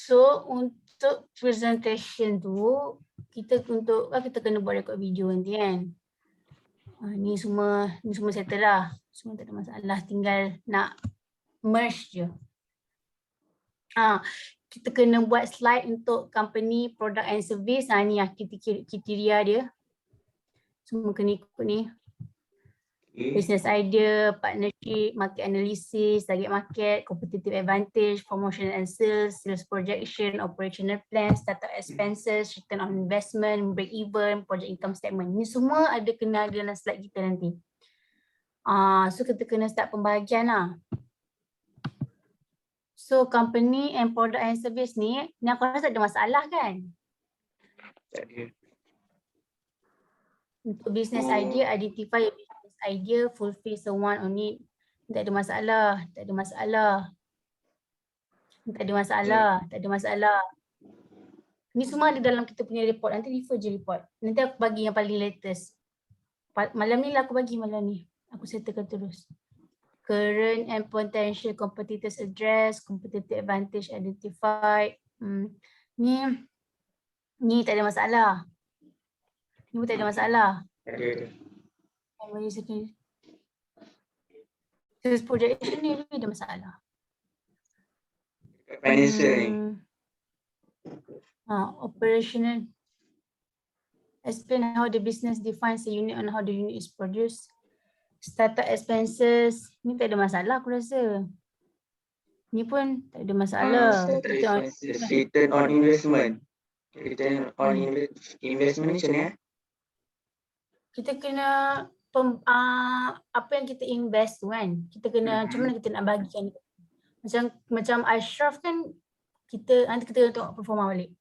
So untuk presentation tu kita kena buat record video nanti kan. Ni semua settle lah. Semua tak ada masalah, tinggal nak merge je. Kita kena buat slide untuk company, product and service. Ni lah kriteria dia. Semua kena ikut ni. Business idea, partnership, market analysis, target market, competitive advantage, promotion and sales, sales projection, operational plan, startup expenses, return on investment, break even, project income statement. Ni semua kena ada dalam slide kita nanti. So kita kena start pembahagian lah. So company and product and service ni aku rasa tak ada masalah kan? Tak ada. Untuk business idea, identify your business idea, fulfill someone on it. Tak ada masalah, tak ada masalah. Tak ada masalah, tak ada masalah. Ni semua ada dalam kita punya report. Nanti refer je report. Nanti aku bagi yang paling latest. Malam ni lah aku bagi malam ni. Aku settlekan terus. Current and potential competitors address, competitive advantage identified. Ni tak ada masalah. Ni pun tak ada masalah. Sales projection ni ada masalah. Financial ni. Operational. Explain how the business defines the unit and how the unit is produced. Startup expenses. Ni tak ada masalah aku rasa. Ni pun tak ada masalah. Return on investment. Return on investment ni macam ni Kita kena apa yang kita invest tu kan. Kita kena macam mana kita nak bagikan. Macam Ashraf kan nanti kita tengok performa balik.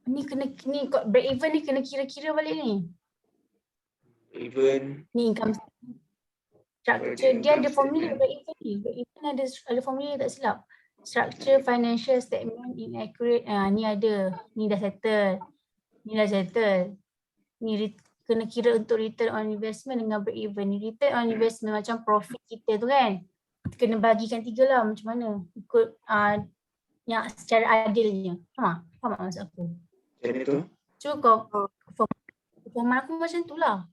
Ni break even ni kena kira-kira balik ni. Even ni income structure dia ada formula break even ni. Break even ada formula tak silap. Structure financial statement inaccurate. Ni ada. Ni dah settle. Ni kena kira untuk return on investment dengan break even. Ni return on investment macam profit kita tu kan. Kita kena bagikan 3 lah macam mana. Ikut yang secara adilnya. Faham maksud aku? Macam tu? So performa aku macam tu lah.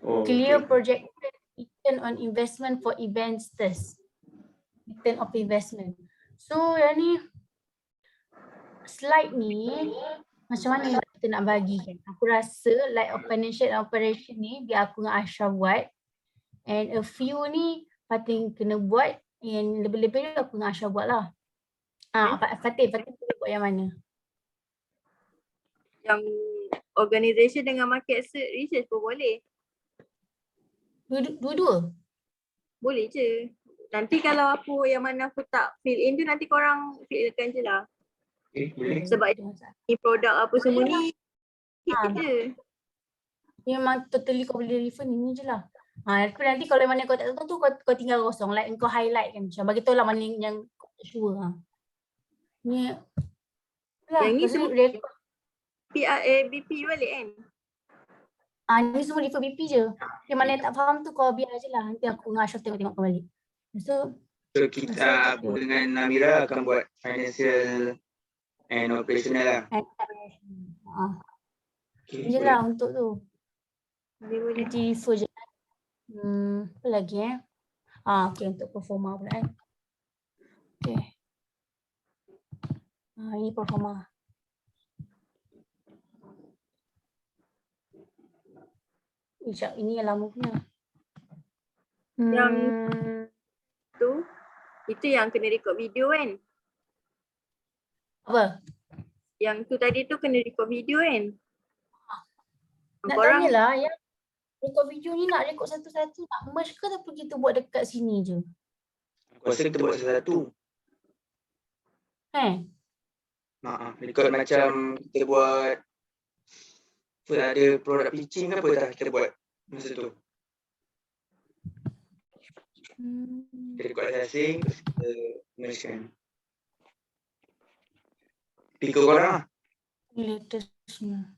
Clear projected return on investment for investors. Return of investment. So yang ni slide ni macam mana kita nak bagikan. Aku rasa like financial operation ni biar aku dengan Ashraf buat. And a few ni Fatin kena buat. Yang lebih-lebih aku dengan Ashraf buat lah. Fatin boleh buat yang mana? Yang organisation dengan market research pun boleh. Dua-dua? Boleh je. Nanti kalau yang mana aku tak fill in tu nanti korang fill inkan je lah. Boleh. Sebab ni produk apa semua ni je. Memang totally kau boleh refer ni je lah. Nanti kalau mana kau tak tahu tu kau tinggal kosong. Like kau highlight kan. Macam bagi tahu lah mana yang kau tak sure. Ni yang ni semua BP balik kan? Ni semua refer BP je. Yang mana yang tak faham tu kau biar je lah. Nanti aku dengan Ashraf tengok balik. So kita dengan Namira akan buat financial and operational lah. Je lah untuk tu. Boleh. Nanti refer je. Apa lagi okay, untuk performa pula Okay. Ini performa. Sekejap, ini yang lama punya. Yang tu, itu yang kena record video kan? Apa? Yang tu tadi tu kena record video kan? Nak tanyalah yang record video ni nak record satu-satu nak merge ke ataupun kita buat dekat sini je? Aku rasa kita buat satu-satu. Record macam kita buat ada produk pitching ke apa dah kita buat masa tu. Kita record asing terus kita mergekan. Tiga korang lah. Latestnya.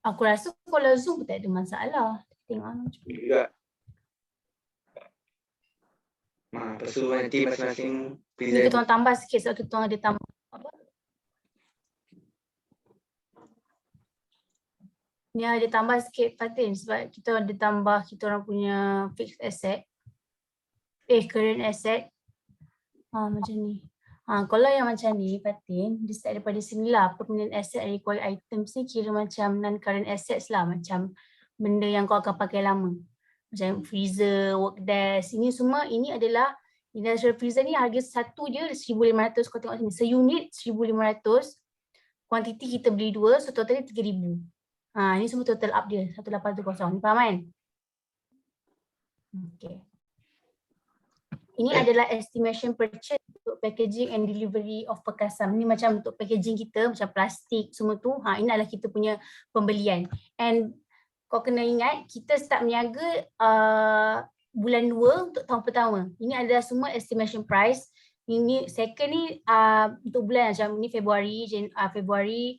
Aku rasa kalau Zoom tak ada masalah. Tengok macam juga. Lepas tu nanti masing-masing Ni present. kita orang tambah sikit sebab kita orang ada tambah apa? Ni ada tambah sikit Fatin sebab kita ada tambah kita orang punya fixed asset. Current asset. Macam ni. Kalau yang macam ni Fatin, dia start daripada sini lah. Permanent asset and required items ni kira macam non-current assets lah. Macam benda yang kau akan pakai lama. Macam freezer, work desk. Ini semua, ini adalah industrial freezer ni harga satu je 1,500. Kau tengok sini. Seunit 1,500. Kuantiti kita beli 2, so totalnya 3,000. Ini semua total up dia, 1,820. Ni faham kan? Okay. Ini adalah estimation purchase untuk packaging and delivery of perkasam. Ni macam untuk packaging kita, macam plastik semua tu. Ini adalah kita punya pembelian. And kau kena ingat, kita start meniaga bulan 2 untuk tahun pertama. Ini adalah semua estimation price. Ini second ni untuk bulan macam ni Februari,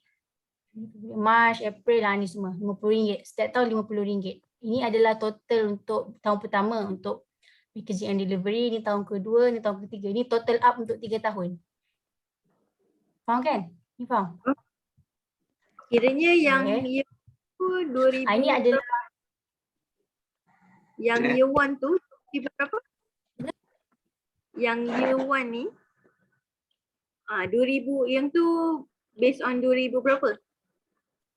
Mac, April ni semua RM50. Setiap tahun RM50. Ini adalah total untuk tahun pertama untuk packaging and delivery. Ini tahun kedua, ini tahun ketiga. Ini total up untuk 3 tahun. Faham kan? Ni faham? Kiranya yang year 2 2000. Ini adalah yang year 1 tu berapa? Yang year 1 ni 2000 yang tu based on 2000 berapa?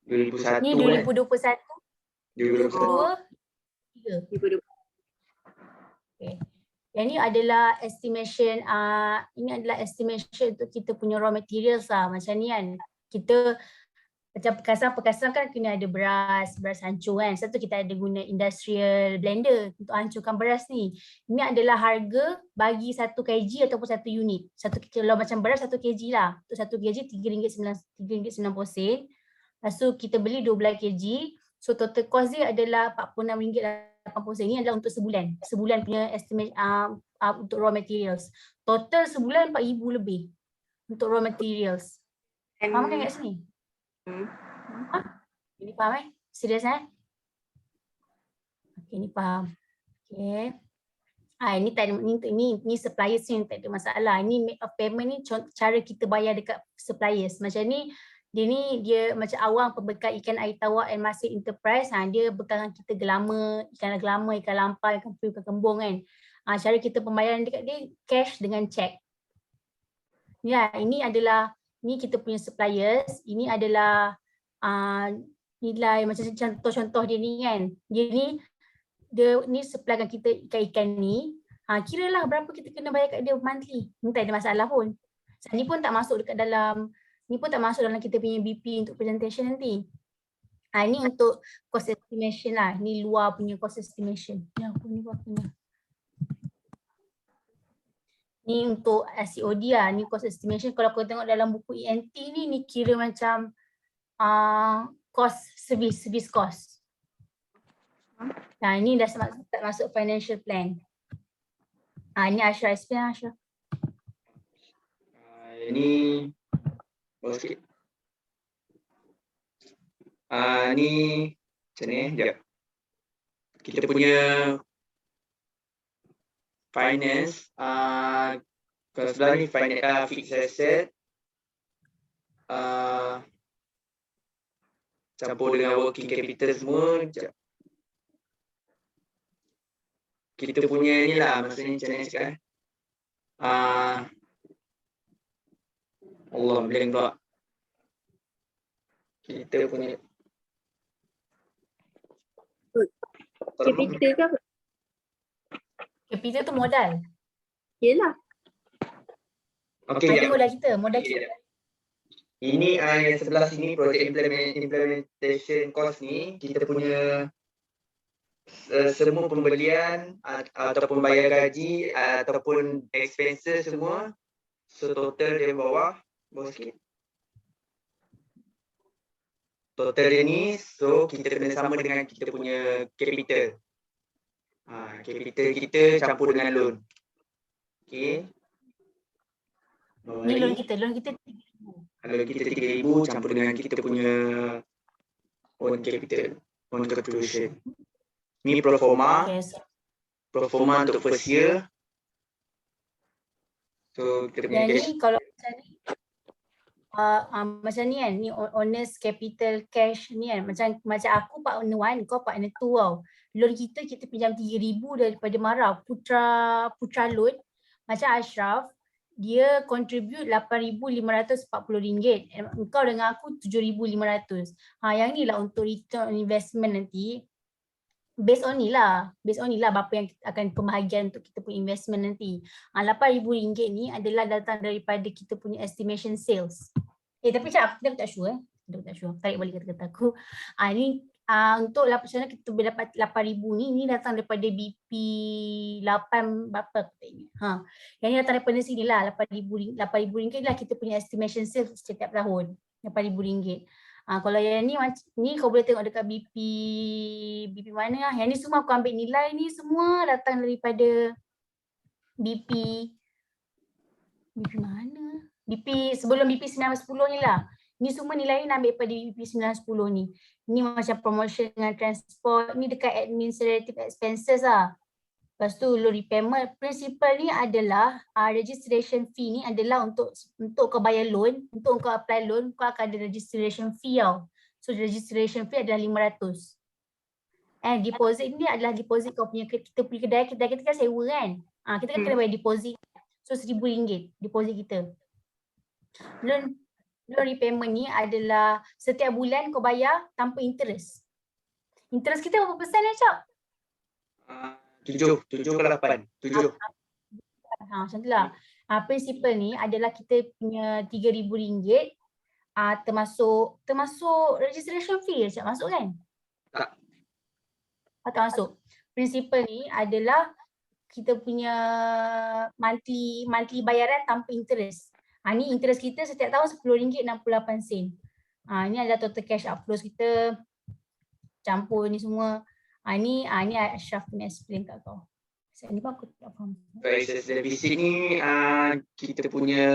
2001 ni 2021, 2022, 2023. Okay. Yang ni adalah estimation, ini adalah estimation untuk kita punya raw materials lah. Macam ni kan, kita macam perkasan kan kena ada beras hancur kan. Satu kita ada guna industrial blender untuk hancurkan beras ni. Ini adalah harga bagi 1 kg ataupun 1 unit. 1 kilo macam beras 1 kg lah. Untuk 1 kg RM3.90. Lepas tu kita beli 12 kg. So total cost dia adalah RM46.80. Ini adalah untuk sebulan. Sebulan punya estimate untuk raw materials. Total sebulan RM4,000 lebih untuk raw materials. Faham kan kat sini? Ini faham Serius Okay, ni faham. Okay. Ini tak ada, ni suppliers ni tak ada masalah. Ini made of payment ni cara kita bayar dekat suppliers. Macam ni, dia macam awang pembekal ikan air tawar and Masin Enterprise. Dia bekalkan kita gelama, ikan lampau, ikan puyuh, ikan kembung kan. Cara kita pembayaran dekat dia cash dengan check. Ya, ini kita punya suppliers. Ini adalah nilai macam contoh-contoh dia ni kan. Dia ni supplykan kita ikan-ikan ni. Kiralah berapa kita kena bayar kat dia monthly. Ni tak ada masalah pun. Ni pun tak masuk dekat dalam kita punya BP untuk presentation nanti. Ini untuk cost estimation lah. Ni luar punya cost estimation. Ni untuk COD lah. Ni cost estimation. Kalau kau tengok dalam buku ENT ni kira macam cost service cost. Ini dah tak masuk financial plan. Ini Ashraf explain Ashraf. Ini sikit. Ni macam ni sekejap. Kita punya finance, kalau sebelah ni finance fixed asset, campur dengan working capital semua. Kita punya ni lah, maksudnya macam ni cakap Allah blank pula. Kita punya capital ke apa? Capital tu modal. Yelah. Okay, modal kita. Ini yang sebelah sini project implementation cost ni kita punya semua pembelian ataupun bayar gaji ataupun expenses semua. So total dia bawah sikit. Total dia ni, so kita kena sama dengan kita punya capital. Capital kita campur dengan loan. Okay. Ni loan kita RM3,000. Kalau kita RM3,000 campur dengan kita punya own capital, own contribution. Ni pro forma. Yes. Pro forma untuk first year. So kita punya Yang cash. ni kalau macam ni kan, ni honest capital cash ni kan, macam aku partner 1, kau partner 2 tau. Loan kita pinjam 3,000 daripada Mara, Putra Loan. Macam Ashraf, dia contribute RM8,540. Kau dengan aku RM7,500. Yang ni lah untuk return on investment nanti. Based on ni lah berapa yang akan pembahagian untuk kita punya investment nanti. RM8,000 ni adalah datang daripada kita punya estimation sales. Tapi macam aku tak sure tak sure. Tarik balik kata-kata aku. Ni untuk macam mana kita boleh dapat 8,000 ni datang daripada BP 8 berapa aku tak ingat. Yang ni datang daripada sini lah, RM8,000 lah kita punya estimation sales setiap tahun. RM8,000. Kalau yang ni kau boleh tengok dekat BP mana lah. Yang ni semua aku ambil nilai ni semua datang daripada BP mana? BP sebelum BP 910 ni lah. Ni semua nilai ni ambil daripada BP 910 ni. Ni macam promotion dengan transport. Ni dekat administrative expenses lah. Lepas tu loan repayment. Principal ni adalah registration fee ni adalah untuk kau bayar loan. Untuk kau apply loan, kau akan ada registration fee tau. So registration fee adalah RM500. And deposit ni adalah deposit kau punya, kita punya kedai kita kan sewa kan. Kita kan kena bayar deposit. So RM1,000 deposit kita. Loan repayment ni adalah setiap bulan kau bayar tanpa interest. Interest kita berapa persen ya, Cak? 7 ke 8? 7. Macam tu lah. Principal ni adalah kita punya RM3,000 termasuk registration fee ya, Cak? Masuk kan? Tak. Tak masuk. Principal ni adalah kita punya monthly bayaran tanpa interest. Ni interest kita setiap tahun RM10.68. Ni adalah total cash outflows kita. Campur ni semua. Ni Ashraf punya explain kat kau. Ni pun aku tak faham. Excess deficit ni kita punya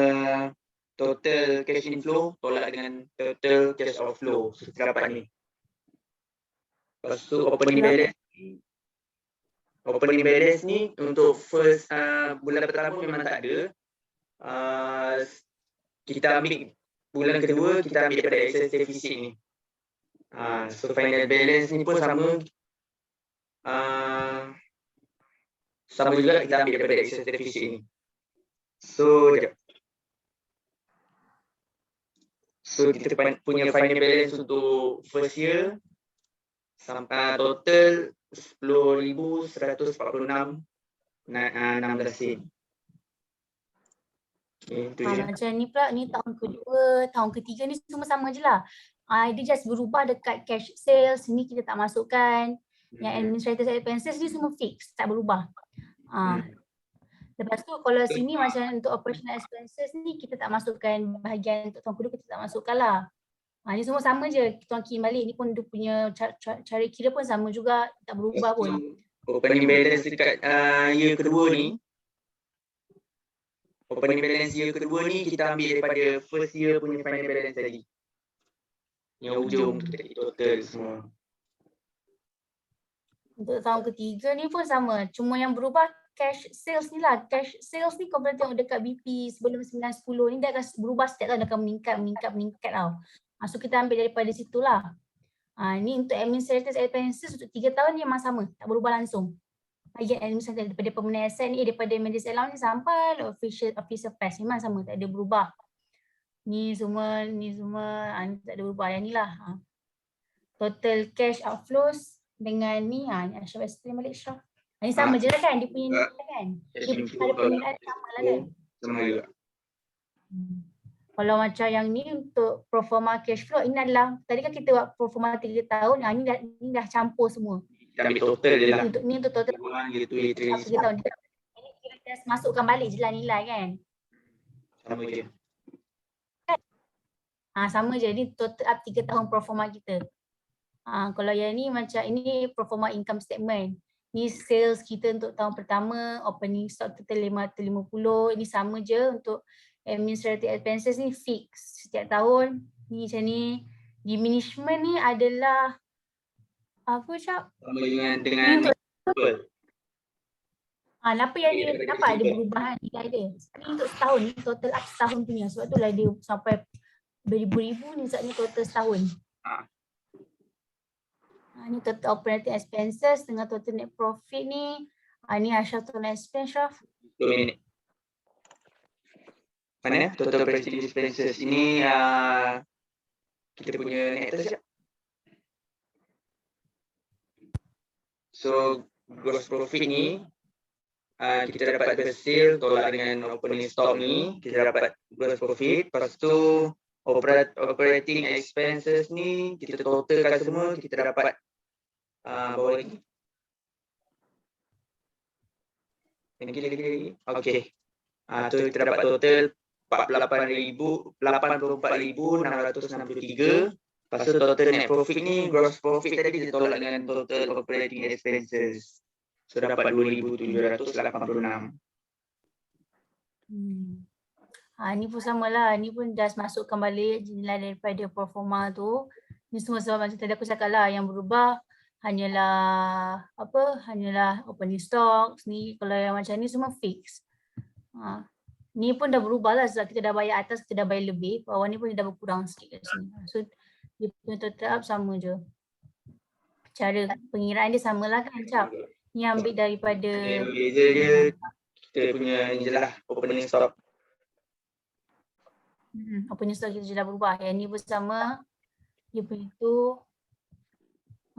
total cash inflow tolak dengan total cash outflow. So kita dapat ni. Lepas tu opening balance ni untuk first bulan pertama memang tak ada. Kita ambil bulan kedua, kita ambil daripada excess deficit ni. So final balance ni pun sama juga kita ambil daripada excess deficit ni. So kita punya final balance untuk first year sampai total RM10,146.16. Macam ni pula, ni tahun kedua, tahun ketiga ni semua sama je lah. Dia just berubah dekat cash sales, ni kita tak masukkan. Yang administrative expenses ni semua fix, tak berubah. Lepas tu kalau sini macam untuk operational expenses ni kita tak masukkan bahagian untuk tahun kedua, kita tak masukkan lah. Ni semua sama je, kita kira balik. Ni pun dia punya cara kira pun sama juga, tak berubah pun. Opening balance dekat year kedua ni, opening balance year kedua ni kita ambil daripada first year punya final balance tadi. Yang ujung total semua. Untuk tahun ketiga ni pun sama. Cuma yang berubah cash sales ni lah. Cash sales ni kau boleh tengok dekat BP sebelum 910 ni dia akan berubah setiap tahun, dia akan meningkat tau. So kita ambil daripada situ lah. Ni untuk administrative expenses untuk 3 tahun ni memang sama. Tak berubah langsung. Bahagian administrative daripada permanent asset ni, daripada managed allowance ni sampai official pass memang sama, tak ada berubah. Ni semua tak ada berubah. Yang ni lah. Total cash outflows dengan ni Ashraf explain balik Ashraf. Ni sama je lah kan, dia punya nilai kan. Dia ada penilaian sama lah kan. Sama juga. Kalau macam yang ni untuk proforma cash flow, ini adalah, tadi kan kita buat proforma 3 tahun, ni dah campur semua. Kita ambil total je lah. Ni untuk total 3 tahun. Ini kita just masukkan balik je lah nilai kan. Sama je. Sama je, ni total up 3 tahun proforma kita. Kalau yang ni macam ini proforma income statement. Ni sales kita untuk tahun pertama, opening stock total 550. Ini sama je untuk administrative expenses ni fix setiap tahun. Ni macam ni. Diminishment ni adalah apa Cak? Sama dengan Kenapa yang dia nampak ada perubahan nilai dia? Ni untuk setahun ni, total up setahun punya. Sebab tu lah dia sampai beribu-ribu ni saatnya total setahun. Ni total operating expenses dengan total net profit ni. Ni Ashraf total expense, Ashraf. 2 minit. Mana? Total operating expenses. Ini kita punya net tu siap. So, gross profit ni kita dapat the sale tolak dengan opening stock ni, kita dapat gross profit. Lepas tu operating expenses ni kita totalkan semua, kita dapat bawah lagi. Lagi. Okey. Tu kita dapat total 84,663. Lepas tu total net profit ni, gross profit tadi kita tolak dengan total operating expenses. So dapat 2,786. Ni pun sama lah. Ni pun just masukkan balik nilai daripada performa tu. Ni semua sebab macam tadi aku cakap lah, yang berubah hanyalah hanyalah opening stocks ni. Kalau yang macam ni semua fix. Ni pun dah berubah lah sebab kita dah bayar atas, kita dah bayar lebih. Bawah ni pun dia dah berkurang sikit kat sini. So dia punya total up sama je. Cara pengiraan dia samalah kan, Cap? Ni ambil daripada Beza dia kita punya ni je lah, opening stock. opening stock kita je dah berubah. Yang ni pun sama. Dia punya tu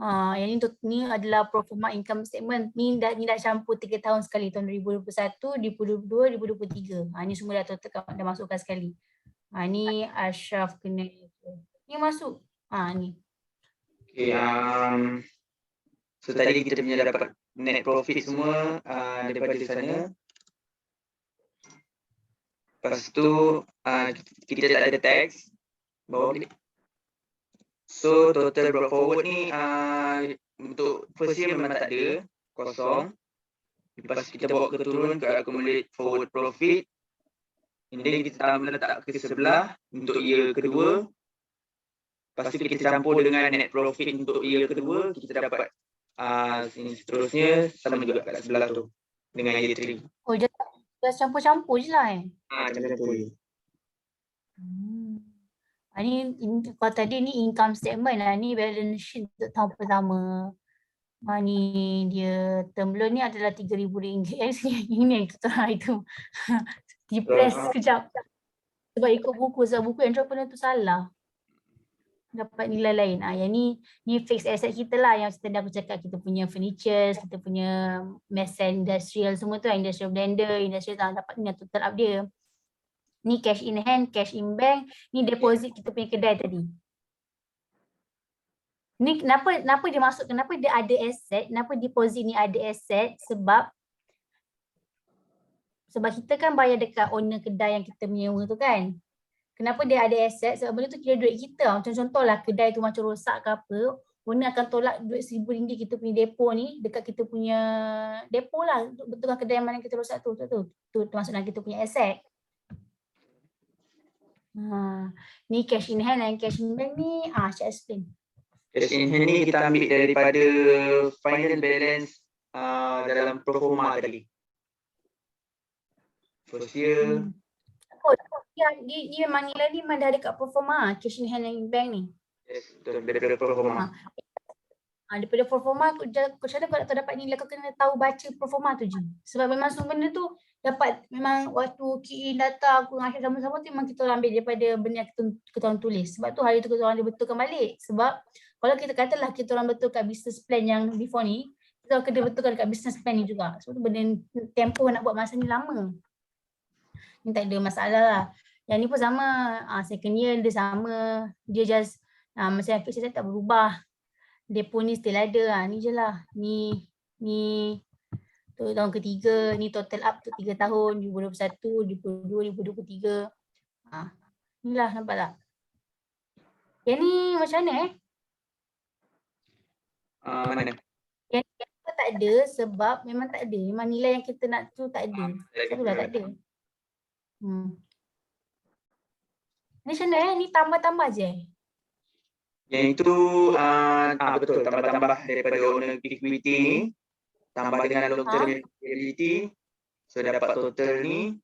yang ni adalah pro forma income statement. Ni dah campur 3 tahun sekali, tahun 2021, 2022, 2023. Ni semua dah total dah masukkan sekali. Ni Ashraf kena ni masuk. Ni. Okay, so tadi kita punya dapat net profit semua daripada sana. Lepas tu kita tak ada tax. Bawah balik. So total brought forward ni untuk first year memang tak ada, kosong. Lepas kita bawa ke turun ke accumulate forward profit. Ini kita letak ke sebelah untuk year kedua. Lepas tu kita campur dengan net profit untuk year kedua, kita dapat ini seterusnya sama juga kat sebelah tu dengan year 3. Oh, just campur-campur je lah Campur je. Ni kalau tadi ni income statement lah, ni balance sheet untuk tahun pertama. Ni dia term loan ni adalah RM3,000. Ini yang kita itu. Depress sekejap. Sebab ikut buku, sebab buku entrepreneur tu salah. Dapat nilai lain. Yang ni fixed asset kita lah, yang tadi aku cakap kita punya furniture, kita punya mess and industrial semua tu, industrial blender, industrial dapat ni total up dia. Ni cash in hand, cash in bank, ni deposit kita punya kedai tadi. Ni kenapa dia masuk, kenapa dia ada aset, kenapa deposit ni ada aset, sebab kita kan bayar dekat owner kedai yang kita menyewa tu kan. Kenapa dia ada aset? Sebab benda tu kira duit kita. Macam contohlah kedai tu macam rosak ke apa, owner akan tolak duit RM1,000 kita punya depo ni dekat kita punya depo lah, untuk betulkan kedai mana kita rosak tu. Tu termasuk dalam kita punya aset. Ni cash in hand dan cash in bank ni Syed explain. Cash in hand ni kita ambil daripada final balance dalam performa tadi. First year. Dia memang nilai ni memang dah dekat performa, cash in hand dan bank ni. Yes, daripada performa. Daripada performa, macam mana kau dapat nilai, kau kena tahu baca performa tu je. Sebab memang semua benda tu dapat, memang waktu key in data aku dengan Asyik sama-sama tu memang kita orang ambil daripada benda yang kita orang tulis. Sebab tu hari tu kita orang dia betulkan balik. Sebab kalau kita katalah kita orang betulkan business plan yang before ni, kita orang kena betulkan dekat business plan ni juga. Sebab tu benda tempoh nak buat masa ni lama. Ni tak ada masalah lah. Yang ni pun sama, second year dia sama. Dia just macam fixed asset tak berubah. Depo ni still ada. Ni je lah. Ni tu tahun ketiga. Ni total up tu 3 tahun. 2021, 2022, 2023. Inilah, nampak tak? Yang ni macam mana Mana? Yang ni tak ada sebab memang tak ada. Memang nilai yang kita nak tu tak ada. Satulah tak ada. Ni macam mana Ni tambah-tambah je Yang itu betul, tambah-tambah daripada owner equity ni. tambah dengan long term liability. So dapat total ni.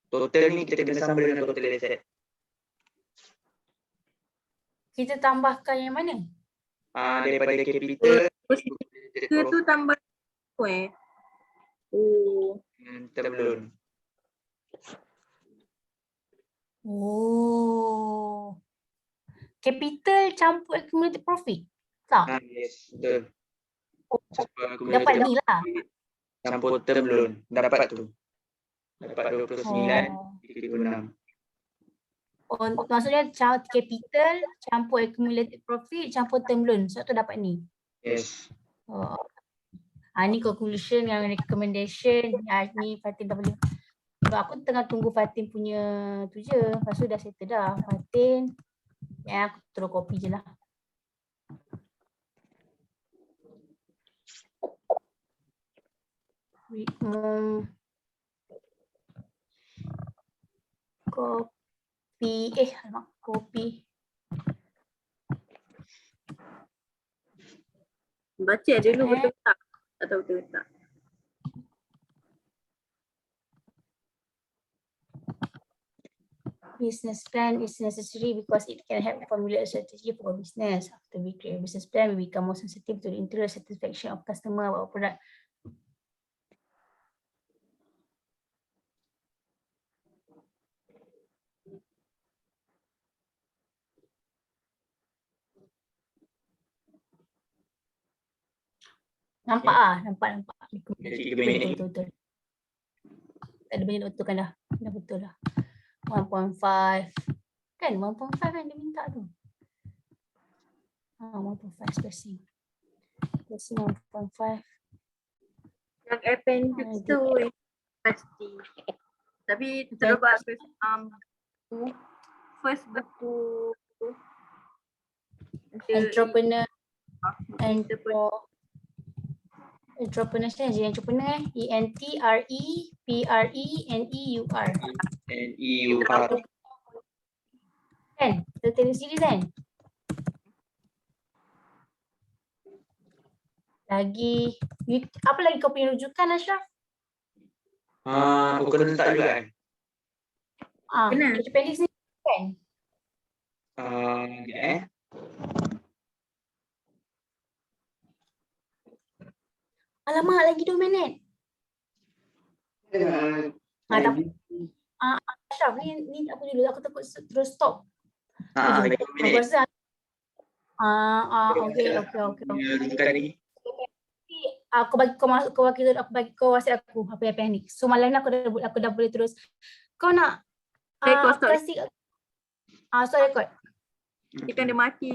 Total ni kita kena sama dengan total asset. Kita tambahkan yang mana? Daripada capital Ke tu tambah tu Oh. term loan. Oh. Capital campur accumulated profit. Tak? Yes, betul. Oh, Campur dapat accumulated ni lah. campur term loan. Dapat tu. Dapat 29, Oh. 36. Oh, maksudnya capital campur accumulated profit campur term loan. Sebab tu dapat ni. Yes. Oh. Ni conclusion yang recommendation. Ni Fatin dah boleh. Sebab aku tengah tunggu Fatin punya tu je. Lepas tu dah settle dah. Fatin. Aku terus copy je lah. Copy. Alamak. Copy. Baca dulu betul tak? Tak tahu betul tak? Business plan is necessary because it can help formulate a strategy for business. After we create a business plan, we become more sensitive to the interest satisfaction of customer about our product. Nampak nampak. Betul. Tak ada banyak betul kan dah. Dah betul lah. 1.5. Kan 1.5 kan dia minta tu. 1.5 spacing. Spacing 1.5. Yang appendix tu pasti. Tapi terlepas first buku Entrepreneur. Entrepreneurship je entrepreneur ENTREPRENEUR. NEUR. Kan? Kita tengok series kan? Lagi apa lagi kau punya rujukan Ashraf? Aku kena letak juga kan? Kena. Appendix ni kan? Alamak lagi 2 minit. Ashraf ni apa dulu aku takut terus stop. Lagi 2 Aku minit. rasa okey. Rujukan ni. Aku bagi kau WhatsApp aku apa yang ni. So malam ni aku dah boleh terus. Kau nak record stop. kasih stop record. Dia kan dia mati.